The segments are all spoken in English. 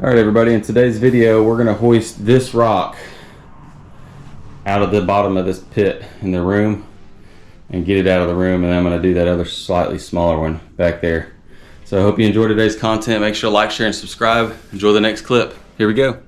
Alright everybody, in today's video we're going to hoist this rock out of the bottom of this pit in the room and get it out of the room, and I'm going to do that other slightly smaller one back there. So I hope you enjoyed today's content. Make sure to like, share, and subscribe. Enjoy the next clip. Here we go.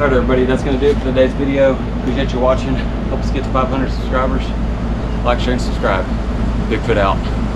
Alright everybody, that's going to do it for today's video. Appreciate you watching. Help us get to 500 subscribers. Like, share, and subscribe. Bigfoot out.